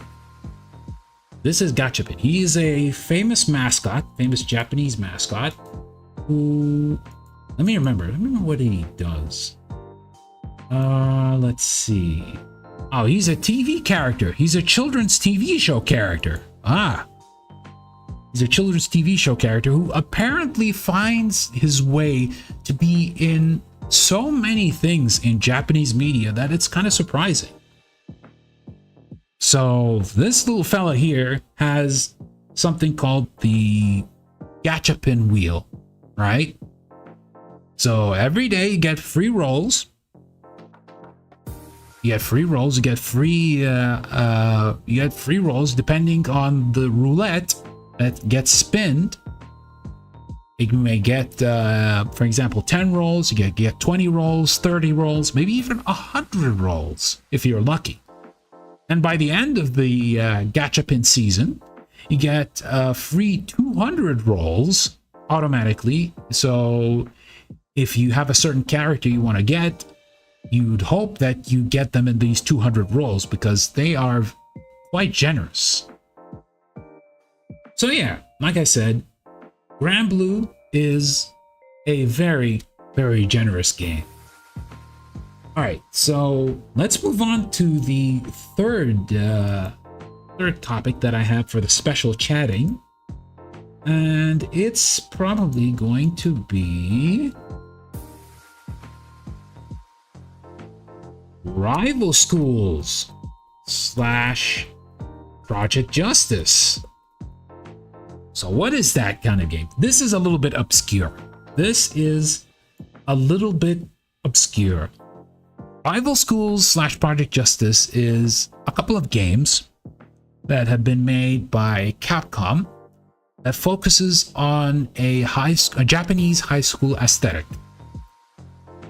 This is Gachapin. He's a famous mascot, famous Japanese mascot, who, let me remember what he does. Let's see. Oh, he's a TV character. He's a children's TV show character. He's a children's TV show character who apparently finds his way to be in so many things in Japanese media that it's kind of surprising. So this little fella here has something called the Gachapin wheel, right? So every day you get free rolls. You get free rolls. You get free rolls depending on the roulette that gets spinned. You may get, for example, 10 rolls. You get 20 rolls, 30 rolls, maybe even 100 rolls if you're lucky. And by the end of the Gachapin season, you get free 200 rolls automatically. So if you have a certain character you want to get, you'd hope that you get them in these 200 rolls because they are quite generous. So yeah, like I said, Granblue is a very, very generous game. All right, so let's move on to the third topic that I have for the special chatting, and it's probably going to be rival schools / Project Justice. So what is that kind of game? This is a little bit obscure. Rival Schools / Project Justice is a couple of games that have been made by Capcom that focuses on a Japanese high school aesthetic.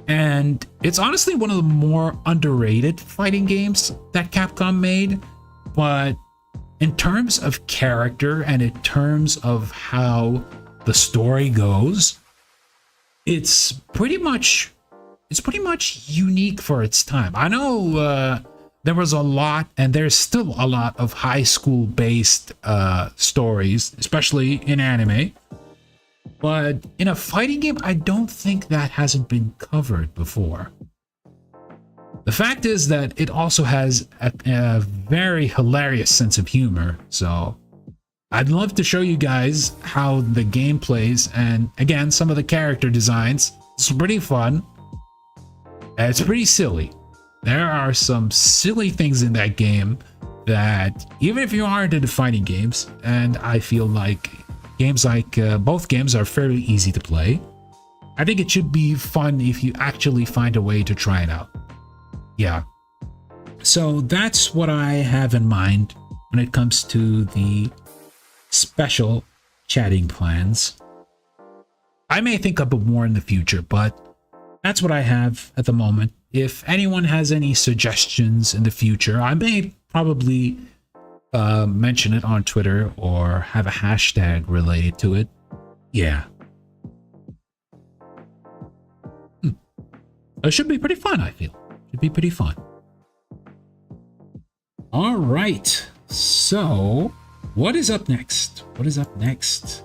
And it's honestly one of the more underrated fighting games that Capcom made, but in terms of character and in terms of how the story goes, it's pretty much unique for its time. I know there was a lot, and there's still a lot of high school based stories, especially in anime. But in a fighting game, I don't think that hasn't been covered before. The fact is that it also has a very hilarious sense of humor, so I'd love to show you guys how the game plays, and again, some of the character designs. It's pretty fun. It's pretty silly. There are some silly things in that game that even if you aren't into fighting games, and I feel like games like both games are fairly easy to play, I think it should be fun if you actually find a way to try it out. Yeah. So that's what I have in mind when it comes to the special chatting plans. I may think of more in the future, but that's what I have at the moment. If anyone has any suggestions in the future, I may probably mention it on Twitter or have a hashtag related to it. Yeah. It should be pretty fun, I feel. Should be pretty fun. All right. So, what is up next? What is up next?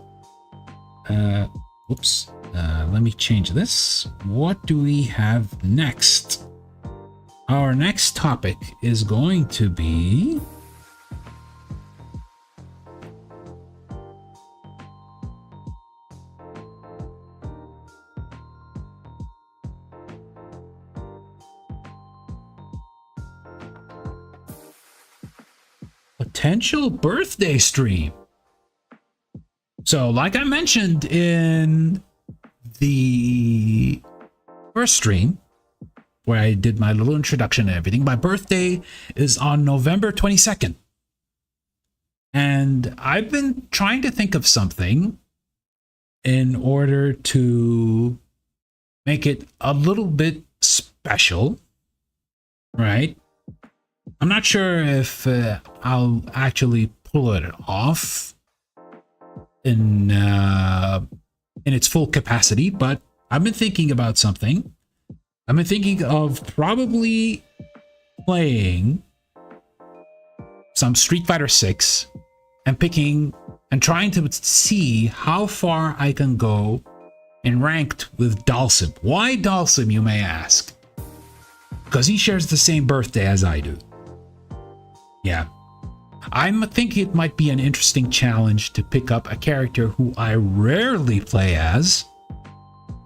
Oops. Let me change this. What do we have next? Our next topic is going to be potential birthday stream. So, like I mentioned in the first stream, where I did my little introduction and everything, my birthday is on November 22nd. And I've been trying to think of something in order to make it a little bit special, right? I'm not sure if I'll actually pull it off in its full capacity, but I've been thinking about something. I've been thinking of probably playing some Street Fighter 6 and picking and trying to see how far I can go in ranked with Dalsim. Why Dalsim, you may ask? Because he shares the same birthday as I do. Yeah. I'm thinking it might be an interesting challenge to pick up a character who I rarely play as.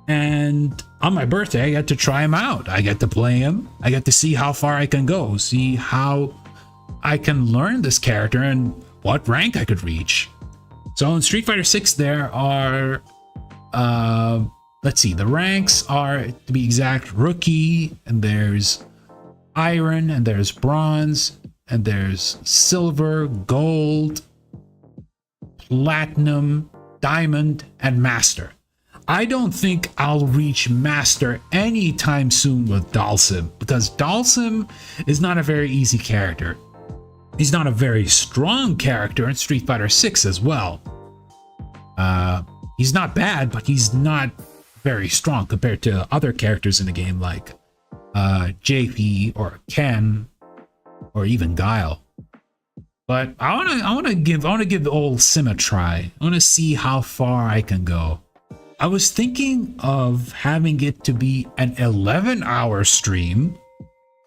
And on my birthday, I get to try him out. I get to play him. I get to see how far I can go, see how I can learn this character and what rank I could reach. So in Street Fighter 6, there are, let's see, the ranks are, to be exact, Rookie, and there's Iron, and there's Bronze, and there's Silver, Gold, Platinum, Diamond, and Master. I don't think I'll reach Master anytime soon with Dalsim, because Dalsim is not a very easy character. He's not a very strong character in Street Fighter 6 as well. He's not bad, but he's not very strong compared to other characters in the game like JP or Ken or even Guile. But I wanna give old Sim a try. I wanna see how far I can go. I was thinking of having it to be an 11-hour stream,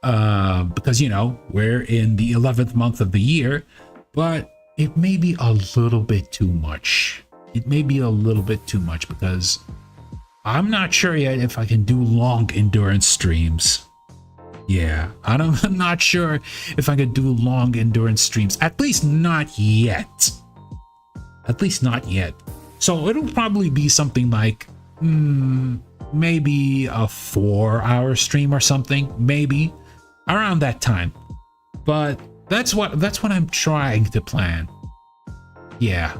because, you know, we're in the 11th month of the year, but it may be a little bit too much. It may be a little bit too much because I'm not sure yet if I can do long endurance streams. Yeah, I'm not sure if I could do long endurance streams, at least not yet. At least not yet. So it'll probably be something like maybe a 4-hour stream or something, maybe around that time. But that's what I'm trying to plan. Yeah.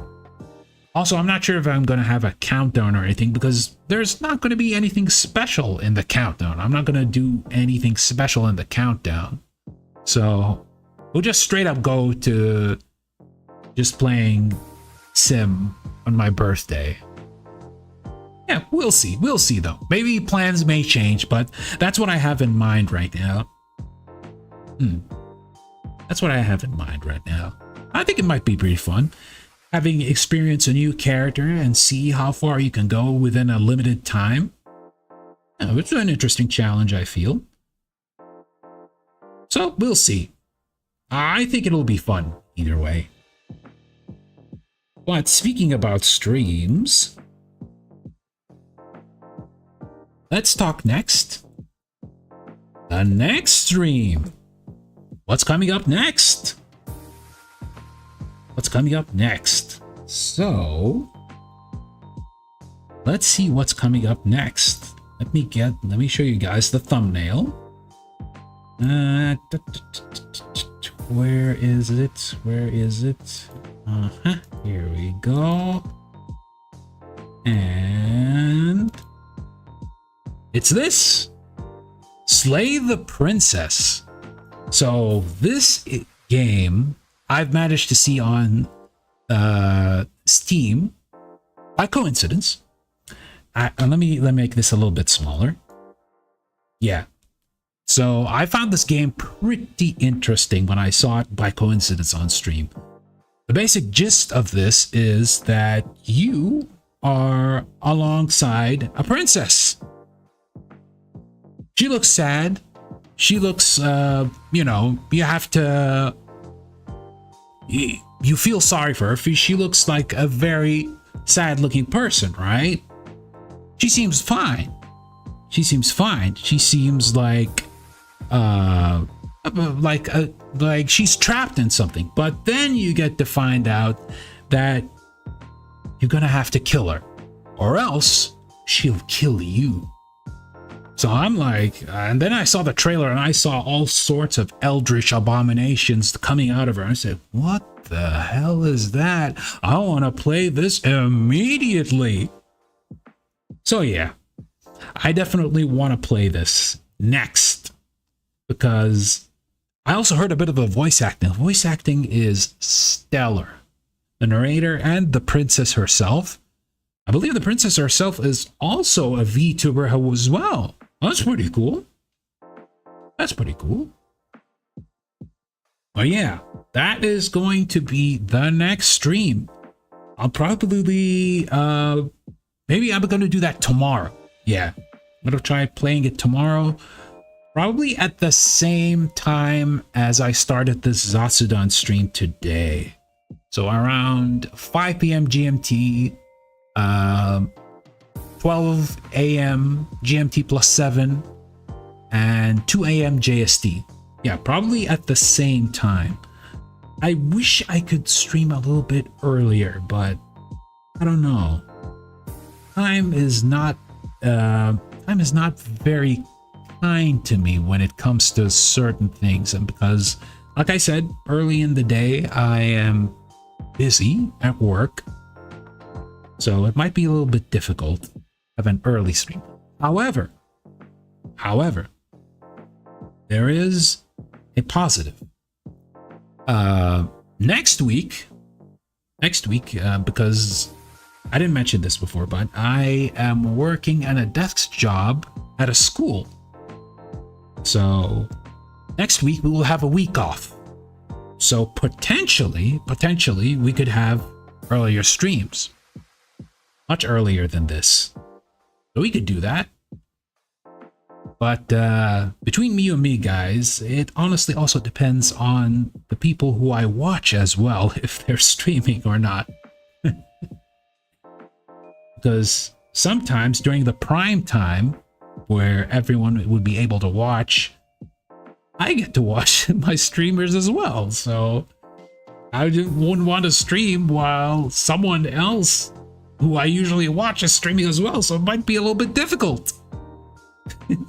Also, I'm not sure if I'm going to have a countdown or anything because there's not going to be anything special in the countdown. I'm not going to do anything special in the countdown. So we'll just straight up go to just playing Sim on my birthday. Yeah, we'll see. We'll see though. Maybe plans may change, but that's what I have in mind right now. That's what I have in mind right now. I think it might be pretty fun. Having experienced a new character and see how far you can go within a limited time. Yeah, it's an interesting challenge, I feel. So, we'll see. I think it'll be fun either way. But speaking about streams, let's talk next. The next stream. What's coming up next? coming up next. So let's see what's coming up next. Let me show you guys the thumbnail. Where is it? Where is it? Here we go. And it's this. Slay the Princess. So this game I've managed to see on Steam by coincidence. Let me make this a little bit smaller. Yeah. So I found this game pretty interesting when I saw it by coincidence on stream. The basic gist of this is that you are alongside a princess. She looks sad. She looks, you have to... You feel sorry for her. She looks like a very sad-looking person, right? She seems fine. She seems fine. She seems like she's trapped in something. But then you get to find out that you're gonna have to kill her, or else she'll kill you. So I'm like, and then I saw the trailer and I saw all sorts of eldritch abominations coming out of her. I said, what the hell is that? I want to play this immediately. So yeah, I definitely want to play this next because I also heard a bit of the voice acting. The voice acting is stellar. The narrator and the princess herself. I believe the princess herself is also a VTuber as well. That's pretty cool. That's pretty cool. But yeah, that is going to be the next stream. I'll probably, maybe I'm going to do that tomorrow. Yeah, I'm going to try playing it tomorrow. Probably at the same time as I started this Zatsudan stream today. So around 5 p.m. GMT, 12 a.m. GMT plus 7, and 2 a.m. JST. Yeah, probably at the same time. I wish I could stream a little bit earlier, but I don't know. Time is not very kind to me when it comes to certain things, and because, like I said, early in the day I am busy at work, so it might be a little bit difficult to have an early stream. However, there is a positive. Next week, because I didn't mention this before, but I am working at a desk job at a school. So next week we will have a week off. So potentially we could have earlier streams. Much earlier than this. So we could do that. But between you and me, guys, it honestly also depends on the people who I watch as well, if they're streaming or not. Because sometimes during the prime time, where everyone would be able to watch, I get to watch my streamers as well. So I wouldn't want to stream while someone else who I usually watch is streaming as well. So it might be a little bit difficult. It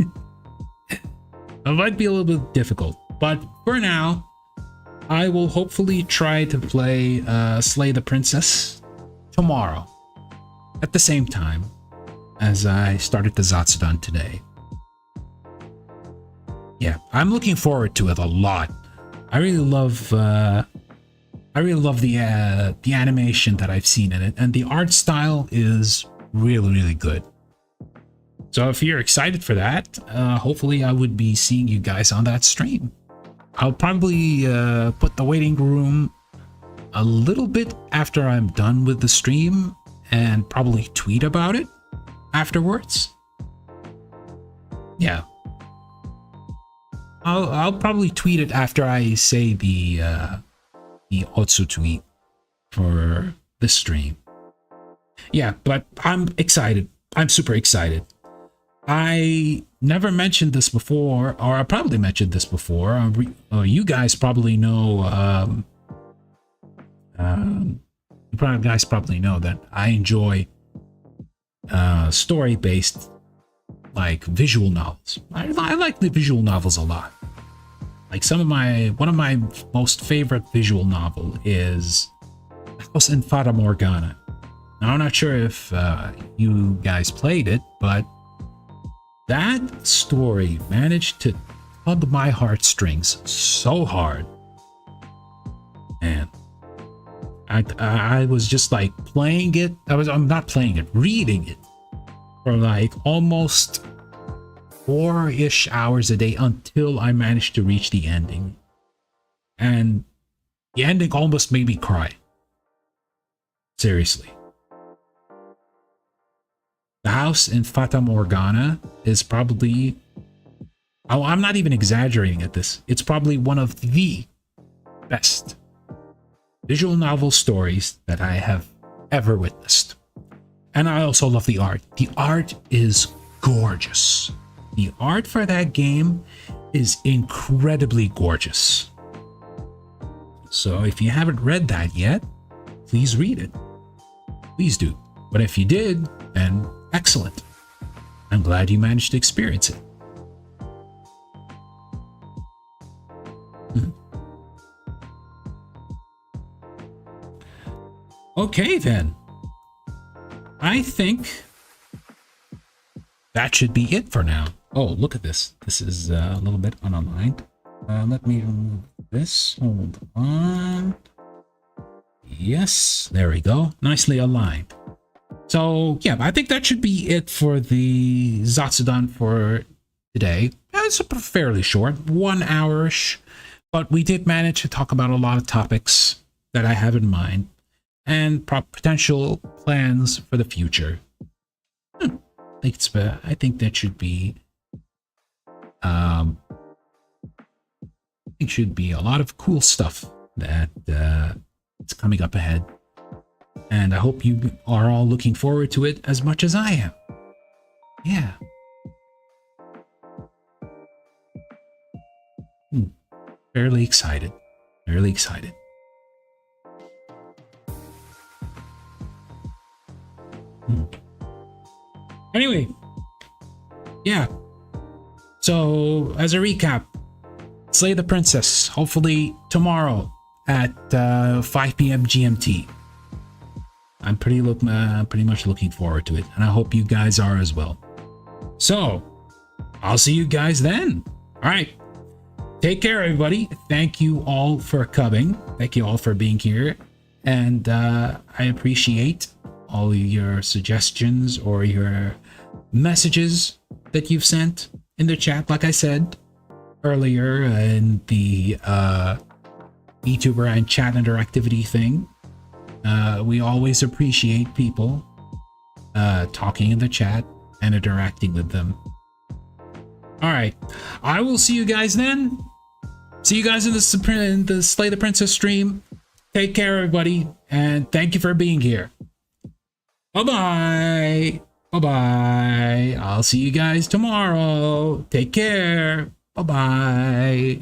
might be a little bit difficult. But for now, I will hopefully try to play Slay the Princess tomorrow at the same time as I started the Zatsudan today. Yeah, I'm looking forward to it a lot. I really love the animation that I've seen in it, and the art style is really good. So if you're excited for that, hopefully I would be seeing you guys on that stream. I'll probably put the waiting room a little bit after I'm done with the stream and probably tweet about it afterwards. Yeah. I'll probably tweet it after I say the Otsu tweet for the stream. Yeah, but I'm excited. I'm super excited. I never mentioned this before, or I probably mentioned this before. You guys probably know You guys probably know that I enjoy story-based, like, visual novels. I like the visual novels a lot. Like one of my most favorite visual novel is House in Fata Morgana. Now, I'm not sure if you guys played it, but that story managed to tug my heartstrings so hard. And I was just like playing it. I'm not playing it, reading it for like almost 4-ish hours a day until I managed to reach the ending. And the ending almost made me cry. Seriously. The House in Fata Morgana is probably... Oh, I'm not even exaggerating at this. It's probably one of the best visual novel stories that I have ever witnessed. And I also love the art. The art is gorgeous. The art for that game is incredibly gorgeous. So if you haven't read that yet, please read it. Please do. But if you did, then excellent. I'm glad you managed to experience it. Okay, then. I think that should be it for now. Oh, look at this. This is a little bit unaligned. Let me remove this. Hold on. Yes, there we go. Nicely aligned. So, yeah, I think that should be it for the Zatsudan for today. It's fairly short, 1 hour-ish, but we did manage to talk about a lot of topics that I have in mind and potential plans for the future. I think that should be it should be a lot of cool stuff that it's coming up ahead. And I hope you are all looking forward to it as much as I am. Yeah. Fairly excited. Fairly excited. Anyway. Yeah. So, as a recap, Slay the Princess, hopefully tomorrow at 5 p.m. GMT. I'm pretty much looking forward to it, and I hope you guys are as well. So, I'll see you guys then. All right. Take care, everybody. Thank you all for coming. Thank you all for being here. And I appreciate all your suggestions or your messages that you've sent in the chat, like I said earlier in the VTuber and chat interactivity thing. We always appreciate people talking in the chat and interacting with them. All right, I will see you guys then. See you guys in the Slay the Princess stream. Take care, everybody, and thank you for being here. Bye-bye. Bye-bye. I'll see you guys tomorrow. Take care. Bye-bye.